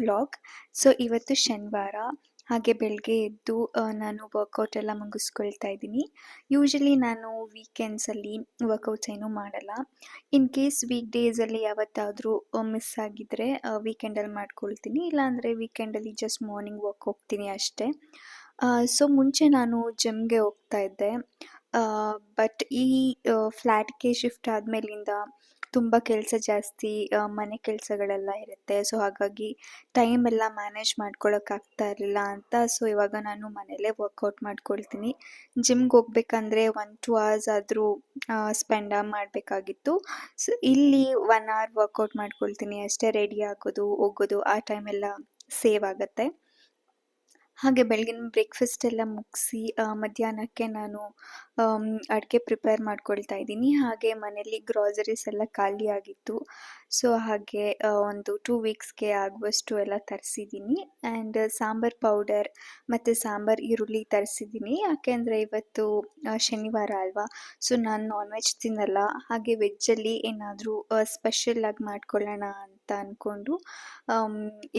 Vlog. So ಇವತ್ತು ಶನಿವಾರ, ಹಾಗೆ ಬೆಳಗ್ಗೆ ಎದ್ದು ನಾನು ವರ್ಕೌಟ್ ಎಲ್ಲ ಮುಗಿಸ್ಕೊಳ್ತಾ ಇದ್ದೀನಿ. ಯೂಶಲಿ ನಾನು ವೀಕೆಂಡ್ಸಲ್ಲಿ ವರ್ಕೌಟ್ಸ್ ಏನೂ ಮಾಡಲ್ಲ. ಇನ್ ಕೇಸ್ ವೀಕ್ ಡೇಸಲ್ಲಿ ಯಾವತ್ತಾದರೂ ಮಿಸ್ ಆಗಿದ್ದರೆ ವೀಕೆಂಡಲ್ಲಿ ಮಾಡ್ಕೊಳ್ತೀನಿ, ಇಲ್ಲಾಂದರೆ ವೀಕೆಂಡಲ್ಲಿ ಜಸ್ಟ್ ಮಾರ್ನಿಂಗ್ ವಾಕ್ ಹೋಗ್ತೀನಿ ಅಷ್ಟೇ. ಸೊ ಮುಂಚೆ ನಾನು ಜಿಮ್ಗೆ ಹೋಗ್ತಾ ಇದ್ದೆ, ಬಟ್ ಈ ಫ್ಲ್ಯಾಟ್ಗೆ ಶಿಫ್ಟ್ ಆದಮೇಲಿಂದ ತುಂಬ ಕೆಲಸ ಜಾಸ್ತಿ, ಮನೆ ಕೆಲಸಗಳೆಲ್ಲ ಇರುತ್ತೆ. ಸೊ ಹಾಗಾಗಿ ಟೈಮ್ ಎಲ್ಲ ಮ್ಯಾನೇಜ್ ಮಾಡ್ಕೊಳಕ್ಕಾಗ್ತಾ ಇರಲಿಲ್ಲ ಅಂತ. ಸೊ ಇವಾಗ ನಾನು ಮನೇಲೇ ವರ್ಕೌಟ್ ಮಾಡ್ಕೊಳ್ತೀನಿ. ಜಿಮ್ಗೆ ಹೋಗ್ಬೇಕಂದ್ರೆ 1-2 ಅವರ್ಸ್ ಆದರೂ ಸ್ಪೆಂಡ್ ಮಾಡಬೇಕಾಗಿತ್ತು. ಸೊ ಇಲ್ಲಿ 1 ಅವರ್ ವರ್ಕೌಟ್ ಮಾಡ್ಕೊಳ್ತೀನಿ ಅಷ್ಟೇ. ರೆಡಿ ಆಗೋದು ಹೋಗೋದು ಆ ಟೈಮೆಲ್ಲ ಸೇವ್ ಆಗುತ್ತೆ. ಹಾಗೆ ಬೆಳಗಿನ ಬ್ರೇಕ್ಫಾಸ್ಟ್ ಎಲ್ಲ ಮುಗಿಸಿ ಮಧ್ಯಾಹ್ನಕ್ಕೆ ನಾನು ಅಡುಗೆ ಪ್ರಿಪೇರ್ ಮಾಡ್ಕೊಳ್ತಾ ಇದ್ದೀನಿ. ಹಾಗೆ ಮನೇಲಿ ಗ್ರಾಸರೀಸ್ ಎಲ್ಲ ಖಾಲಿ ಆಗಿತ್ತು. ಸೊ ಹಾಗೆ ಒಂದು 2 ವೀಕ್ಸ್ಗೆ ಆಗುವಷ್ಟು ಎಲ್ಲ ತರಿಸಿದ್ದೀನಿ. ಆ್ಯಂಡ್ ಸಾಂಬಾರ್ ಪೌಡರ್ ಮತ್ತು ಸಾಂಬಾರ್ ಈರುಳ್ಳಿ ತರಿಸಿದ್ದೀನಿ. ಯಾಕೆಂದರೆ ಇವತ್ತು ಶನಿವಾರ ಅಲ್ವಾ, ಸೊ ನಾನು ನಾನ್ ವೆಜ್ ತಿನ್ನಲ್ಲ. ಹಾಗೆ ವೆಜ್ಜಲ್ಲಿ ಏನಾದರೂ ಸ್ಪೆಷಲಾಗಿ ಮಾಡ್ಕೊಳ್ಳೋಣ ಅಂತ ಅಂದ್ಕೊಂಡು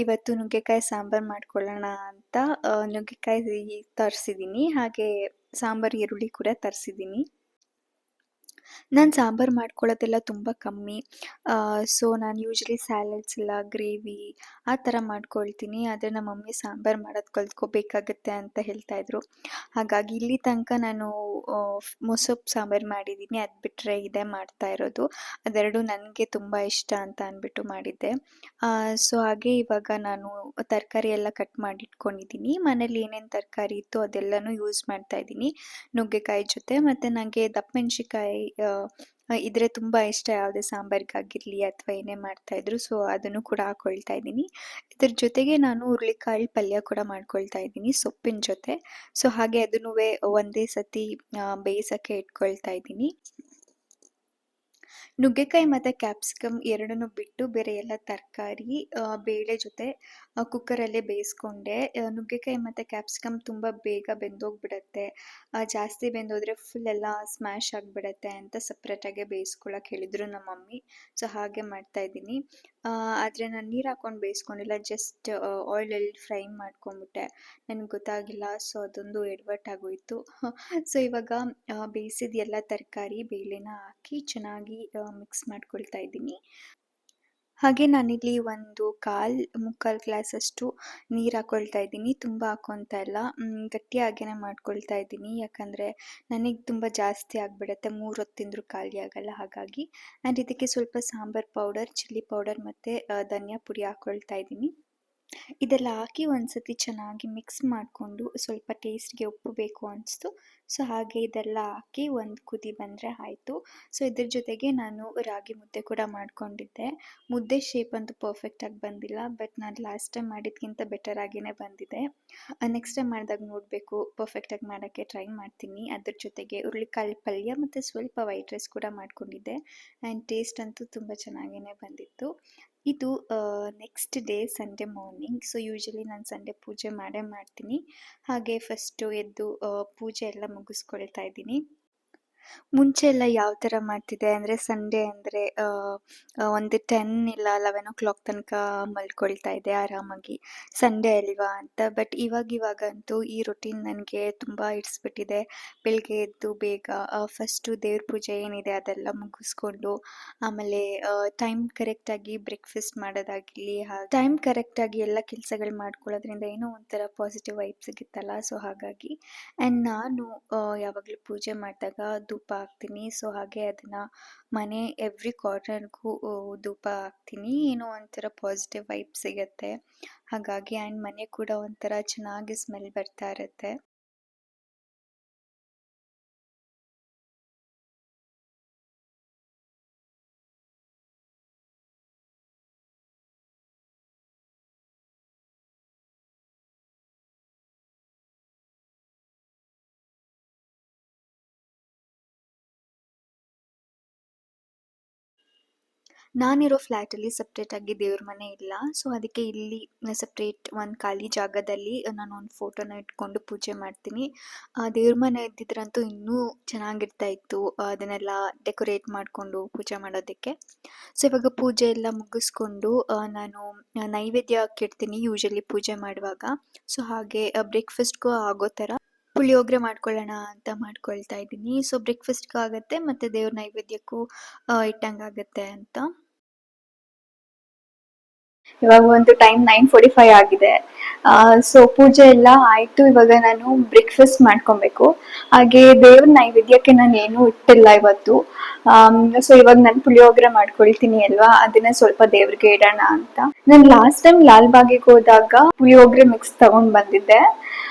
ಇವತ್ತು ನುಗ್ಗೆಕಾಯಿ ಸಾಂಬಾರು ಮಾಡ್ಕೊಳ್ಳೋಣ ಅಂತ ನುಗ್ಗೆಕಾಯಿ ತರಿಸಿದ್ದೀನಿ. ಹಾಗೆ ಸಾಂಬಾರು ಈರುಳ್ಳಿ ಕೂಡ ತರಿಸಿದ್ದೀನಿ. ನಾನು ಸಾಂಬಾರು ಮಾಡ್ಕೊಳ್ಳೋದೆಲ್ಲ ತುಂಬ ಕಮ್ಮಿ. ಸೊ ನಾನು ಯೂಶ್ವಲಿ ಸ್ಯಾಲಡ್ಸ್ ಇಲ್ಲ ಗ್ರೇವಿ ಆ ಥರ ಮಾಡ್ಕೊಳ್ತೀನಿ. ಆದರೆ ನಮ್ಮ ಮಮ್ಮಿ ಸಾಂಬಾರು ಮಾಡೋದು ಕಲ್ತ್ಕೋಬೇಕಾಗತ್ತೆ ಅಂತ ಹೇಳ್ತಾಯಿದ್ರು. ಹಾಗಾಗಿ ಇಲ್ಲಿ ತನಕ ನಾನು ಮೊಸಪ್ಪು ಸಾಂಬಾರು ಮಾಡಿದ್ದೀನಿ. ಅದು ಬಿಟ್ಟರೆ ಇದೇ ಮಾಡ್ತಾ ಇರೋದು. ಅದೆರಡು ನನಗೆ ತುಂಬ ಇಷ್ಟ ಅಂತ ಅಂದ್ಬಿಟ್ಟು ಮಾಡಿದ್ದೆ. ಸೊ ಹಾಗೆ ಇವಾಗ ನಾನು ತರಕಾರಿ ಎಲ್ಲ ಕಟ್ ಮಾಡಿ ಇಟ್ಕೊಂಡಿದ್ದೀನಿ. ಮನೇಲಿ ಏನೇನು ತರಕಾರಿ ಇತ್ತು ಅದೆಲ್ಲನೂ ಯೂಸ್ ಮಾಡ್ತಾ ಇದ್ದೀನಿ ನುಗ್ಗೆಕಾಯಿ ಜೊತೆ. ಮತ್ತು ನನಗೆ ದಪ್ಪ ಮೆಣಸಿನ್ಕಾಯಿ ಇದ್ರೆ ತುಂಬ ಇಷ್ಟ, ಯಾವುದೇ ಸಾಂಬಾರಿಗಾಗಿರಲಿ ಅಥವಾ ಏನೇ ಮಾಡ್ತಾಯಿದ್ರು. ಸೊ ಅದನ್ನು ಕೂಡ ಹಾಕ್ಕೊಳ್ತಾ ಇದ್ದೀನಿ. ಇದ್ರ ಜೊತೆಗೆ ನಾನು ಹುರುಳಿಕಾಳು ಪಲ್ಯ ಕೂಡ ಮಾಡ್ಕೊಳ್ತಾ ಇದ್ದೀನಿ ಸೊಪ್ಪಿನ ಜೊತೆ. ಸೊ ಹಾಗೆ ಅದನ್ನೂ ಒಂದೇ ಸತಿ ಬೇಯಿಸೋಕ್ಕೆ ಇಟ್ಕೊಳ್ತಾ ಇದ್ದೀನಿ. ನುಗ್ಗೆಕಾಯಿ ಮತ್ತು ಕ್ಯಾಪ್ಸಿಕಮ್ ಎರಡನ್ನೂ ಬಿಟ್ಟು ಬೇರೆ ಎಲ್ಲ ತರಕಾರಿ ಬೇಳೆ ಜೊತೆ ಕುಕ್ಕರಲ್ಲೇ ಬೇಯಿಸ್ಕೊಂಡೆ. ನುಗ್ಗೆಕಾಯಿ ಮತ್ತು ಕ್ಯಾಪ್ಸಿಕಮ್ ತುಂಬ ಬೇಗ ಬೆಂದೋಗ್ಬಿಡತ್ತೆ. ಜಾಸ್ತಿ ಬೆಂದೋದ್ರೆ ಫುಲ್ ಎಲ್ಲ ಸ್ಮ್ಯಾಶ್ ಆಗಿಬಿಡತ್ತೆ ಅಂತ ಸಪ್ರೇಟಾಗೆ ಬೇಯಿಸ್ಕೊಳಕ್ಕೆ ಹೇಳಿದರು ನಮ್ಮ ಮಮ್ಮಿ. ಸೊ ಹಾಗೆ ಮಾಡ್ತಾಯಿದ್ದೀನಿ. ಆದರೆ ನಾನು ನೀರು ಹಾಕ್ಕೊಂಡು ಬೇಯಿಸ್ಕೊಂಡಿಲ್ಲ, ಜಸ್ಟ್ ಆಯಿಲಲ್ಲಿ ಫ್ರೈ ಮಾಡ್ಕೊಂಬಿಟ್ಟೆ. ನನಗೆ ಗೊತ್ತಾಗಿಲ್ಲ, ಸೊ ಅದೊಂದು ಎಡವಟ್ಟಾಗೋಯಿತು. ಸೊ ಇವಾಗ ಬೇಯಿಸಿದ ಎಲ್ಲ ತರಕಾರಿ ಬೇಳೆನ ಹಾಕಿ ಚೆನ್ನಾಗಿ ಮಿಕ್ಸ್ ಮಾಡ್ಕೊಳ್ತಾ ಇದ್ದೀನಿ. ಹಾಗೆ ನಾನಿಲ್ಲಿ ಒಂದು ಮುಕ್ಕಾಲು ಗ್ಲಾಸಷ್ಟು ನೀರು ಹಾಕ್ಕೊಳ್ತಾ ಇದ್ದೀನಿ. ತುಂಬ ಹಾಕ್ಕೊತಾ ಇಲ್ಲ, ಗಟ್ಟಿಯಾಗೇ ಮಾಡ್ಕೊಳ್ತಾ ಇದ್ದೀನಿ. ಯಾಕಂದರೆ ನನಗೆ ತುಂಬ ಜಾಸ್ತಿ ಆಗಿಬಿಡತ್ತೆ, 3 ಹೊತ್ತು ತಿಂದರೂ ಖಾಲಿ ಆಗೋಲ್ಲ ಹಾಗಾಗಿ. ಆ್ಯಂಡ್ ಇದಕ್ಕೆ ಸ್ವಲ್ಪ ಸಾಂಬಾರು ಪೌಡರ್, ಚಿಲ್ಲಿ ಪೌಡರ್ ಮತ್ತು ಧನಿಯಾ ಪುಡಿ ಹಾಕ್ಕೊಳ್ತಾ ಇದ್ದೀನಿ. ಇದೆಲ್ಲ ಹಾಕಿ ಒಂದು ಸತಿ ಚೆನ್ನಾಗಿ ಮಿಕ್ಸ್ ಮಾಡಿಕೊಂಡು ಸ್ವಲ್ಪ ಟೇಸ್ಟ್ಗೆ ಉಪ್ಪು ಬೇಕು ಅನಿಸ್ತು. ಸೊ ಹಾಗೆ ಇದೆಲ್ಲ ಹಾಕಿ ಒಂದು ಕುದಿ ಬಂದರೆ ಆಯಿತು. ಸೊ ಇದ್ರ ಜೊತೆಗೆ ನಾನು ರಾಗಿ ಮುದ್ದೆ ಕೂಡ ಮಾಡ್ಕೊಂಡಿದ್ದೆ. ಮುದ್ದೆ ಶೇಪ್ ಅಂತೂ ಪರ್ಫೆಕ್ಟಾಗಿ ಬಂದಿಲ್ಲ, ಬಟ್ ನಾನು ಲಾಸ್ಟ್ ಟೈಮ್ ಮಾಡಿದ್ಕಿಂತ ಬೆಟರಾಗಿಯೇ ಬಂದಿದೆ. ನೆಕ್ಸ್ಟ್ ಟೈಮ್ ಮಾಡಿದಾಗ ನೋಡಬೇಕು, ಪರ್ಫೆಕ್ಟಾಗಿ ಮಾಡೋಕ್ಕೆ ಟ್ರೈ ಮಾಡ್ತೀನಿ. ಅದ್ರ ಜೊತೆಗೆ ಹುರುಳಿಕಾಳು ಪಲ್ಯ ಮತ್ತು ಸ್ವಲ್ಪ ವೈಟ್ ರೈಸ್ ಕೂಡ ಮಾಡ್ಕೊಂಡಿದ್ದೆ. ಆ್ಯಂಡ್ ಟೇಸ್ಟ್ ಅಂತೂ ತುಂಬ ಚೆನ್ನಾಗಿಯೇ ಬಂದಿತ್ತು. ಇದು next day Sunday morning. So usually ನಾನು ಸಂಡೇ ಪೂಜೆ ಮಾಡೇ ಮಾಡ್ತೀನಿ. ಹಾಗೆ ಫಸ್ಟು ಎದ್ದು ಪೂಜೆ ಎಲ್ಲ ಮುಗಿಸ್ಕೊಳ್ತಾ ಇದ್ದೀನಿ. ಮುಂಚೆ ಎಲ್ಲ ಯಾವ ಥರ ಮಾಡ್ತಿದ್ದೆ ಅಂದರೆ ಸಂಡೇ ಅಂದರೆ ಒಂದು 10 ಇಲ್ಲ 11 o'clock ತನಕ ಮಲ್ಕೊಳ್ತಾ ಇದ್ದೆ ಆರಾಮಾಗಿ, ಸಂಡೇ ಅಲ್ವಾ ಅಂತ. ಬಟ್ ಇವಾಗಂತೂ ಈ ರೊಟೀನ್ ನನಗೆ ತುಂಬ ಹಿಡಿಸ್ಬಿಟ್ಟಿದೆ. ಬೆಳಗ್ಗೆ ಎದ್ದು ಬೇಗ ಫಸ್ಟು ದೇವ್ರ ಪೂಜೆ ಏನಿದೆ ಅದೆಲ್ಲ ಮುಗಿಸ್ಕೊಂಡು, ಆಮೇಲೆ ಟೈಮ್ ಕರೆಕ್ಟಾಗಿ ಬ್ರೇಕ್ಫಾಸ್ಟ್ ಮಾಡೋದಾಗಿರಲಿ, ಟೈಮ್ ಕರೆಕ್ಟಾಗಿ ಎಲ್ಲ ಕೆಲಸಗಳು ಮಾಡ್ಕೊಳ್ಳೋದ್ರಿಂದ ಏನೋ ಒಂಥರ ಪಾಸಿಟಿವ್ ವೈಬ್ ಸಿಗುತ್ತಲ್ಲ. ಸೊ ಹಾಗಾಗಿ ಆ್ಯಂಡ್ ನಾನು ಯಾವಾಗಲೂ ಪೂಜೆ ಮಾಡಿದಾಗ ಧೂಪ ಹಾಕ್ತೀನಿ. ಸೊ ಹಾಗೆ ಅದನ್ನು ಮನೆ ಎವ್ರಿ ಕಾರ್ನರ್ಗೂ ಧೂಪ ಹಾಕ್ತೀನಿ. ಏನೋ ಒಂಥರ ಪಾಸಿಟಿವ್ ವೈಬ್ ಸಿಗುತ್ತೆ ಹಾಗಾಗಿ. ಆ್ಯಂಡ್ ಮನೆ ಕೂಡ ಒಂಥರ ಚೆನ್ನಾಗಿ ಸ್ಮೆಲ್ ಬರ್ತಾ ಇರುತ್ತೆ. ನಾನಿರೋ ಫ್ಲ್ಯಾಟಲ್ಲಿ ಸಪ್ರೇಟಾಗಿ ದೇವ್ರ ಮನೆ ಇಲ್ಲ. ಸೊ ಅದಕ್ಕೆ ಇಲ್ಲಿ ಸಪ್ರೇಟ್ ಒಂದು ಖಾಲಿ ಜಾಗದಲ್ಲಿ ನಾನು ಒಂದು ಫೋಟೋನ ಇಟ್ಕೊಂಡು ಪೂಜೆ ಮಾಡ್ತೀನಿ. ದೇವ್ರ ಮನೆ ಇದ್ದಿದ್ರಂತೂ ಇನ್ನೂ ಚೆನ್ನಾಗಿರ್ತಾ ಇತ್ತು. ಅದನ್ನೆಲ್ಲ ಡೆಕೋರೇಟ್ ಮಾಡಿಕೊಂಡು ಪೂಜೆ ಮಾಡೋದಕ್ಕೆ. ಸೊ ಇವಾಗ ಪೂಜೆ ಎಲ್ಲ ಮುಗಿಸ್ಕೊಂಡು ನಾನು ನೈವೇದ್ಯಕ್ಕೆ ಇಡ್ತೀನಿ ಯೂಶಲಿ ಪೂಜೆ ಮಾಡುವಾಗ. ಸೊ ಹಾಗೆ ಬ್ರೇಕ್‌ಫಾಸ್ಟ್‌ಗೂ ಆಗೋ ಥರ ಪುಳಿಯೋಗರೆ ಮಾಡ್ಕೊಳ್ಳೋಣ ಅಂತ ಮಾಡ್ಕೊಳ್ತಾ ಇದ್ದೀನಿ. ಸೊ ಬ್ರೇಕ್‌ಫಾಸ್ಟ್‌ಗೂ ಆಗುತ್ತೆ ಮತ್ತು ದೇವ್ರ ನೈವೇದ್ಯಕ್ಕೂ ಇಟ್ಟಂಗಾಗುತ್ತೆ ಅಂತ. ಇವಾಗ ಒಂದು ಟೈಮ್ 9:45 ಆಗಿದೆ. ಸೊ ಪೂಜೆ ಎಲ್ಲ ಆಯ್ತು. ಇವಾಗ ನಾನು ಬ್ರೇಕ್‌ಫಾಸ್ಟ್ ಮಾಡ್ಕೊಬೇಕು. ಹಾಗೆ ದೇವ್ರ ನೈವೇದ್ಯಕ್ಕೆ ನಾನು ಏನೂ ಇಟ್ಟಿಲ್ಲ ಇವತ್ತು. ಸೊ ಇವಾಗ ನಾನು ಪುಳಿಯೋಗರೆ ಮಾಡ್ಕೊಳ್ತೀನಿ ಅಲ್ವಾ, ಅದನ್ನ ಸ್ವಲ್ಪ ದೇವ್ರಿಗೆ ಇಡೋಣ ಅಂತ. ನಾನು ಲಾಸ್ಟ್ ಟೈಮ್ ಲಾಲ್ಬಾಗಿಗೆ ಹೋದಾಗ ಪುಳಿಯೋಗರೆ ಮಿಕ್ಸ್ ತಗೊಂಡ್ ಬಂದಿದ್ದೆ.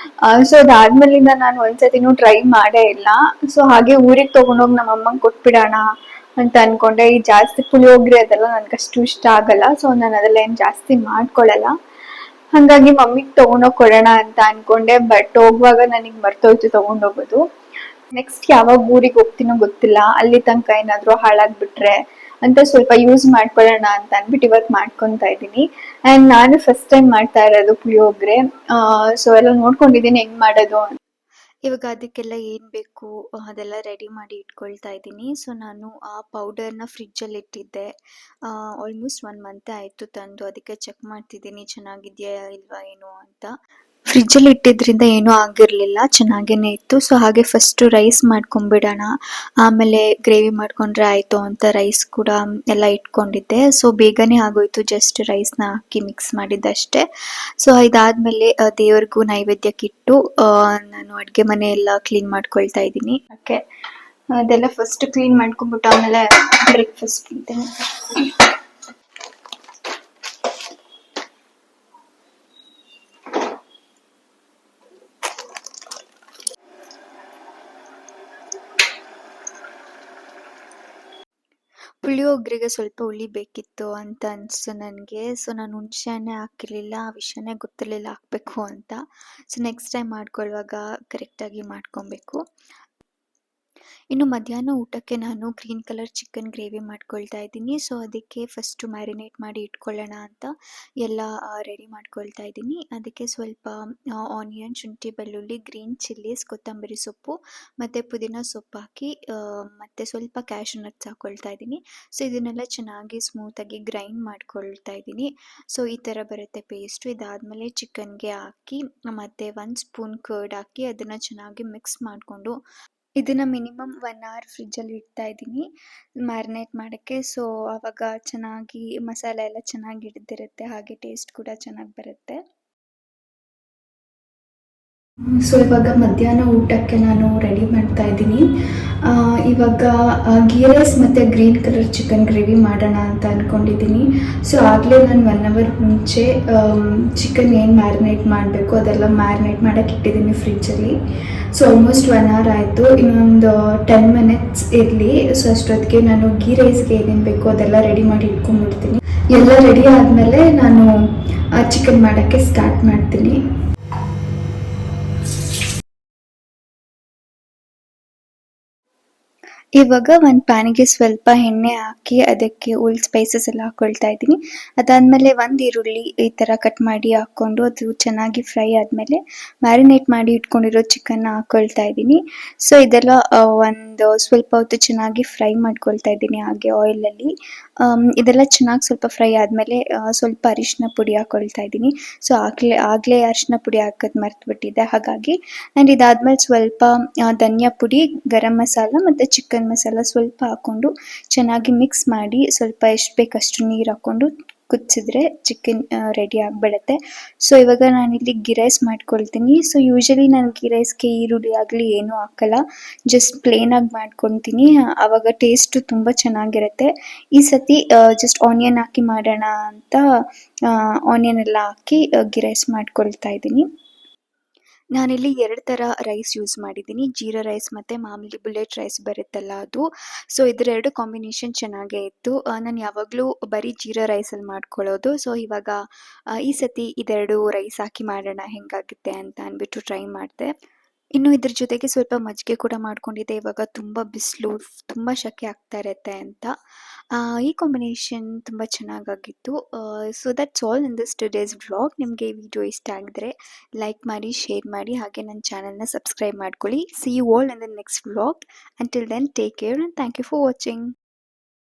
ಸೊ ಅದಾದ್ಮೇಲಿಂದ ನಾನು ಒಂದ್ಸತಿನೂ ಟ್ರೈ ಮಾಡೇ ಇಲ್ಲ. ಸೊ ಹಾಗೆ ಊರಿಗೆ ತಗೊಂಡೋಗಿ ನಮ್ಮ ಅಮ್ಮಂಗೆ ಕೊಟ್ಬಿಡೋಣ ಅಂತ ಅನ್ಕೊಂಡೆ. ಈ ಜಾಸ್ತಿ ಪುಳಿಯೋಗರೆ ಅದೆಲ್ಲ ನನ್ಗಷ್ಟು ಇಷ್ಟ ಆಗಲ್ಲ. ಸೊ ನಾನು ಅದೆಲ್ಲ ಏನ್ ಜಾಸ್ತಿ ಮಾಡ್ಕೊಳಲ್ಲ. ಹಂಗಾಗಿ ಮಮ್ಮಿಗೆ ತಗೊಂಡೋಗಿ ಕೊಡೋಣ ಅಂತ ಅನ್ಕೊಂಡೆ. ಬಟ್ ಹೋಗುವಾಗ ನನಗೆ ಮರ್ತೋಯ್ತು ತಗೊಂಡೋಗೋದು. ನೆಕ್ಸ್ಟ್ ಯಾವಾಗ ಊರಿಗೆ ಹೋಗ್ತೀನೋ ಗೊತ್ತಿಲ್ಲ. ಅಲ್ಲಿ ತನಕ ಏನಾದ್ರು ಹಾಳಾಗ್ಬಿಟ್ರೆ ಅಂತ ಸ್ವಲ್ಪ ಯೂಸ್ ಮಾಡ್ಕೊಳ್ಳೋಣ ಅಂತ ಅನ್ಬಿಟ್ಟು ಇವತ್ತು ಮಾಡ್ಕೊಂತಾ ಇದ್ದೀನಿ. ಅಂಡ್ ನಾನು ಫಸ್ಟ್ ಟೈಮ್ ಮಾಡ್ತಾ ಇರೋದು ಪುಳಿಯೋಗರೆ. ಸೊ ಎಲ್ಲ ನೋಡ್ಕೊಂಡಿದ್ದೀನಿ ಹೆಂಗ್ ಮಾಡೋದು ಅಂತ. ಇವಾಗ ಅದಕ್ಕೆಲ್ಲ ಏನು ಬೇಕು ಅದೆಲ್ಲ ರೆಡಿ ಮಾಡಿ ಇಟ್ಕೊಳ್ತಾ ಇದ್ದೀನಿ. ಸೊ ನಾನು ಆ ಪೌಡರ್ನ ಫ್ರಿಜ್ಜಲ್ಲಿ ಇಟ್ಟಿದ್ದೆ. ಆಲ್ಮೋಸ್ಟ್ 1 ಮಂತ್ ಆಯಿತು ತಂದು. ಅದಕ್ಕೆ ಚೆಕ್ ಮಾಡ್ತಿದ್ದೀನಿ ಚೆನ್ನಾಗಿದೆಯಾ ಇಲ್ವಾ ಏನು ಅಂತ. ಫ್ರಿಜ್ಜಲ್ಲಿ ಇಟ್ಟಿದ್ರಿಂದ ಏನೂ ಆಗಿರಲಿಲ್ಲ, ಚೆನ್ನಾಗೇ ಇತ್ತು. ಸೊ ಹಾಗೆ ಫಸ್ಟು ರೈಸ್ ಮಾಡ್ಕೊಂಬಿಡೋಣ, ಆಮೇಲೆ ಗ್ರೇವಿ ಮಾಡ್ಕೊಂಡ್ರೆ ಆಯಿತು ಅಂತ ರೈಸ್ ಕೂಡ ಎಲ್ಲ ಇಟ್ಕೊಂಡಿದ್ದೆ. ಸೊ ಬೇಗನೆ ಆಗೋಯ್ತು, ಜಸ್ಟ್ ರೈಸ್ನ ಹಾಕಿ ಮಿಕ್ಸ್ ಮಾಡಿದ್ದಷ್ಟೇ. ಸೊ ಇದಾದಮೇಲೆ ದೇವ್ರಿಗೂ ನೈವೇದ್ಯಕ್ಕಿಟ್ಟು ನಾನು ಅಡುಗೆ ಮನೆ ಎಲ್ಲ ಕ್ಲೀನ್ ಮಾಡ್ಕೊಳ್ತಾ ಇದ್ದೀನಿ. ಓಕೆ, ಅದೆಲ್ಲ ಫಸ್ಟ್ ಕ್ಲೀನ್ ಮಾಡ್ಕೊಂಬಿಟ್ಟು ಆಮೇಲೆ ಬ್ರೇಕ್ಫಾಸ್ಟ್ ತಿಂತೇನೆ. ಪುಳಿಯೋಗರೆಗೆ ಸ್ವಲ್ಪ ಹುಳಿ ಬೇಕಿತ್ತು ಅಂತ ಅನಿಸ್ತು ನನಗೆ. ಸೊ ನಾನು ಹುಣಸೆ ಹಾಕಿರಲಿಲ್ಲ, ಆ ವಿಷಯನೇ ಗೊತ್ತಿರಲಿಲ್ಲ ಹಾಕಬೇಕು ಅಂತ. ಸೊ ನೆಕ್ಸ್ಟ್ ಟೈಮ್ ಮಾಡ್ಕೊಳ್ಳುವಾಗ ಕರೆಕ್ಟಾಗಿ ಮಾಡ್ಕೊಬೇಕು. ಇನ್ನು ಮಧ್ಯಾಹ್ನ ಊಟಕ್ಕೆ ನಾನು ಗ್ರೀನ್ ಕಲರ್ ಚಿಕನ್ ಗ್ರೇವಿ ಮಾಡ್ಕೊಳ್ತಾ ಇದ್ದೀನಿ. ಸೊ ಅದಕ್ಕೆ ಫಸ್ಟು ಮ್ಯಾರಿನೇಟ್ ಮಾಡಿ ಇಟ್ಕೊಳ್ಳೋಣ ಅಂತ ಎಲ್ಲ ರೆಡಿ ಮಾಡ್ಕೊಳ್ತಾ ಇದ್ದೀನಿ. ಅದಕ್ಕೆ ಸ್ವಲ್ಪ ಆನಿಯನ್, ಶುಂಠಿ, ಬೆಳ್ಳುಳ್ಳಿ, ಗ್ರೀನ್ ಚಿಲ್ಲೀಸ್, ಕೊತ್ತಂಬರಿ ಸೊಪ್ಪು ಮತ್ತು ಪುದೀನ ಸೊಪ್ಪು ಹಾಕಿ ಮತ್ತು ಸ್ವಲ್ಪ ಕ್ಯಾಶ್ಯೂ ನಟ್ಸ್ ಹಾಕ್ಕೊಳ್ತಾ ಇದ್ದೀನಿ. ಸೊ ಇದನ್ನೆಲ್ಲ ಚೆನ್ನಾಗಿ ಸ್ಮೂತಾಗಿ ಗ್ರೈಂಡ್ ಮಾಡ್ಕೊಳ್ತಾ ಇದ್ದೀನಿ. ಸೊ ಈ ಥರ ಬರುತ್ತೆ ಪೇಸ್ಟು. ಇದಾದಮೇಲೆ ಚಿಕನ್ಗೆ ಹಾಕಿ ಮತ್ತು 1 ಸ್ಪೂನ್ ಕರ್ಡ್ ಹಾಕಿ ಅದನ್ನು ಚೆನ್ನಾಗಿ ಮಿಕ್ಸ್ ಮಾಡಿಕೊಂಡು ಇದನ್ನ ಮಿನಿಮಮ್ 1 ಅವರ್ ಫ್ರಿಜ್ಜಲ್ಲಿ ಇಡ್ತಾ ಇದ್ದೀನಿ ಮ್ಯಾರಿನೇಟ್ ಮಾಡೋಕ್ಕೆ. ಸೊ ಆವಾಗ ಚೆನ್ನಾಗಿ ಮಸಾಲೆ ಎಲ್ಲ ಚೆನ್ನಾಗಿ ಹಿಡಿದಿರುತ್ತೆ, ಹಾಗೆ ಟೇಸ್ಟ್ ಕೂಡ ಚೆನ್ನಾಗಿ ಬರುತ್ತೆ. ಸೊ ಇವಾಗ ಮಧ್ಯಾಹ್ನ ಊಟಕ್ಕೆ ನಾನು ರೆಡಿ ಮಾಡ್ತಾ ಇದ್ದೀನಿ. ಇವಾಗ ಗೀ ರೈಸ್ ಮತ್ತು ಗ್ರೀನ್ ಕಲರ್ ಚಿಕನ್ ಗ್ರೇವಿ ಮಾಡೋಣ ಅಂತ ಅಂದ್ಕೊಂಡಿದ್ದೀನಿ. ಸೊ ಆಗಲೇ ನಾನು 1 ಅವರ್ ಮುಂಚೆ ಚಿಕನ್ ಏನು ಮ್ಯಾರಿನೇಟ್ ಮಾಡಬೇಕು ಅದೆಲ್ಲ ಮ್ಯಾರಿನೇಟ್ ಮಾಡೋಕ್ಕೆ ಇಟ್ಟಿದ್ದೀನಿ ಫ್ರಿಜ್ಜಲ್ಲಿ. ಸೊ ಆಲ್ಮೋಸ್ಟ್ 1 ಅವರ್ ಆಯಿತು, ಇನ್ನೊಂದು 10 ಮಿನಿಟ್ಸ್ ಇರಲಿ. ಸೊ ಅಷ್ಟೊತ್ತಿಗೆ ನಾನು ಗೀ ರೈಸ್ಗೆ ಏನೇನು ಬೇಕು ಅದೆಲ್ಲ ರೆಡಿ ಮಾಡಿ ಇಟ್ಕೊಂಡ್ಬಿಡ್ತೀನಿ. ಎಲ್ಲ ರೆಡಿ ಆದಮೇಲೆ ನಾನು ಚಿಕನ್ ಮಾಡೋಕ್ಕೆ ಸ್ಟಾರ್ಟ್ ಮಾಡ್ತೀನಿ. ಇವಾಗ ಒಂದು ಪ್ಯಾನಿಗೆ ಸ್ವಲ್ಪ ಎಣ್ಣೆ ಹಾಕಿ ಅದಕ್ಕೆ ಓಲ್ಡ್ ಸ್ಪೈಸಸ್ ಎಲ್ಲ ಹಾಕ್ಕೊಳ್ತಾ ಇದ್ದೀನಿ. ಅದಾದಮೇಲೆ 1 ಈರುಳ್ಳಿ ಈ ಥರ ಕಟ್ ಮಾಡಿ ಹಾಕ್ಕೊಂಡು ಅದು ಚೆನ್ನಾಗಿ ಫ್ರೈ ಆದಮೇಲೆ ಮ್ಯಾರಿನೇಟ್ ಮಾಡಿ ಇಟ್ಕೊಂಡಿರೋ ಚಿಕನ್ನ ಹಾಕ್ಕೊಳ್ತಾ ಇದ್ದೀನಿ. ಸೊ ಇದೆಲ್ಲ ಒಂದು ಸ್ವಲ್ಪ ಹೊತ್ತು ಚೆನ್ನಾಗಿ ಫ್ರೈ ಮಾಡ್ಕೊಳ್ತಾ ಇದ್ದೀನಿ ಹಾಗೆ ಆಯಿಲಲ್ಲಿ. ಇದೆಲ್ಲ ಚೆನ್ನಾಗಿ ಸ್ವಲ್ಪ ಫ್ರೈ ಆದಮೇಲೆ ಸ್ವಲ್ಪ ಅರಿಶಿನ ಪುಡಿ ಹಾಕ್ಕೊಳ್ತಾ ಇದ್ದೀನಿ. ಸೊ ಆಗಲೇ ಅರಿಶಿನ ಪುಡಿ ಹಾಕೋದು ಮರ್ತುಬಿಟ್ಟಿದ್ದೆ ಹಾಗಾಗಿ. ಆ್ಯಂಡ್ ಇದಾದಮೇಲೆ ಸ್ವಲ್ಪ ಧನಿಯಾ ಪುಡಿ, ಗರಂ ಮಸಾಲ ಮತ್ತು ಚಿಕನ್ ಮಸಾಲ ಸ್ವಲ್ಪ ಹಾಕ್ಕೊಂಡು ಚೆನ್ನಾಗಿ ಮಿಕ್ಸ್ ಮಾಡಿ ಸ್ವಲ್ಪ ಎಷ್ಟು ಬೇಕು ಅಷ್ಟು ನೀರು ಹಾಕ್ಕೊಂಡು ಕುದಿಸಿದ್ರೆ ಚಿಕನ್ ರೆಡಿ ಆಗಿಬಿಡುತ್ತೆ. ಸೊ ಇವಾಗ ನಾನಿಲ್ಲಿ ಗೀ ರೈಸ್ ಮಾಡ್ಕೊಳ್ತೀನಿ. ಸೊ ಯೂಶಲಿ ನಾನು ಗೀ ರೈಸ್ಗೆ ಈರುಳ್ಳಿ ಆಗಲಿ ಏನೂ ಹಾಕಲ್ಲ, ಜಸ್ಟ್ ಪ್ಲೇನಾಗಿ ಮಾಡ್ಕೊತೀನಿ. ಆವಾಗ ಟೇಸ್ಟು ತುಂಬ ಚೆನ್ನಾಗಿರುತ್ತೆ. ಈ ಸತಿ ಜಸ್ಟ್ ಆನಿಯನ್ ಹಾಕಿ ಮಾಡೋಣ ಅಂತ ಆನಿಯನ್ ಎಲ್ಲ ಹಾಕಿ ಗೀ ರೈಸ್ ಮಾಡ್ಕೊಳ್ತಾ ಇದ್ದೀನಿ. ನಾನಿಲ್ಲಿ 2 ಥರ ರೈಸ್ ಯೂಸ್ ಮಾಡಿದ್ದೀನಿ, ಜೀರಾ ರೈಸ್ ಮತ್ತು ಮಾಮೂಲಿ ಬುಲೆಟ್ ರೈಸ್ ಬರುತ್ತಲ್ಲ ಅದು. ಸೊ ಇದೆರಡು ಕಾಂಬಿನೇಷನ್ ಚೆನ್ನಾಗೇ ಇತ್ತು. ನಾನು ಯಾವಾಗಲೂ ಬರೀ ಜೀರಾ ರೈಸಲ್ಲಿ ಮಾಡ್ಕೊಳ್ಳೋದು. ಸೊ ಇವಾಗ ಈ ಸತಿ ಇದೆರಡು ರೈಸ್ ಹಾಕಿ ಮಾಡೋಣ ಹೆಂಗಾಗುತ್ತೆ ಅಂತ ಅಂದ್ಬಿಟ್ಟು ಟ್ರೈ ಮಾಡಿದೆ. ಇನ್ನು ಇದ್ರ ಜೊತೆಗೆ ಸ್ವಲ್ಪ ಮಜ್ಜಿಗೆ ಕೂಡ ಮಾಡ್ಕೊಂಡಿದ್ದೆ. ಇವಾಗ ತುಂಬ ಬಿಸಿಲು, ತುಂಬ ಸೆಕೆ ಆಗ್ತಾ ಇರುತ್ತೆ ಅಂತ. ಈ ಕಾಂಬಿನೇಷನ್ ತುಂಬ ಚೆನ್ನಾಗಾಗಿತ್ತು. So that's all in this today's vlog. ನಿಮಗೆ ಈ ವಿಡಿಯೋ ಇಷ್ಟ ಆಗಿದ್ರೆ ಲೈಕ್ ಮಾಡಿ, ಶೇರ್ ಮಾಡಿ, ಹಾಗೆ ನನ್ನ ಚಾನಲ್‌ನ ಸಬ್ಸ್ಕ್ರೈಬ್ ಮಾಡ್ಕೊಳ್ಳಿ. See you all in the next vlog. Until then take care and thank you for watching.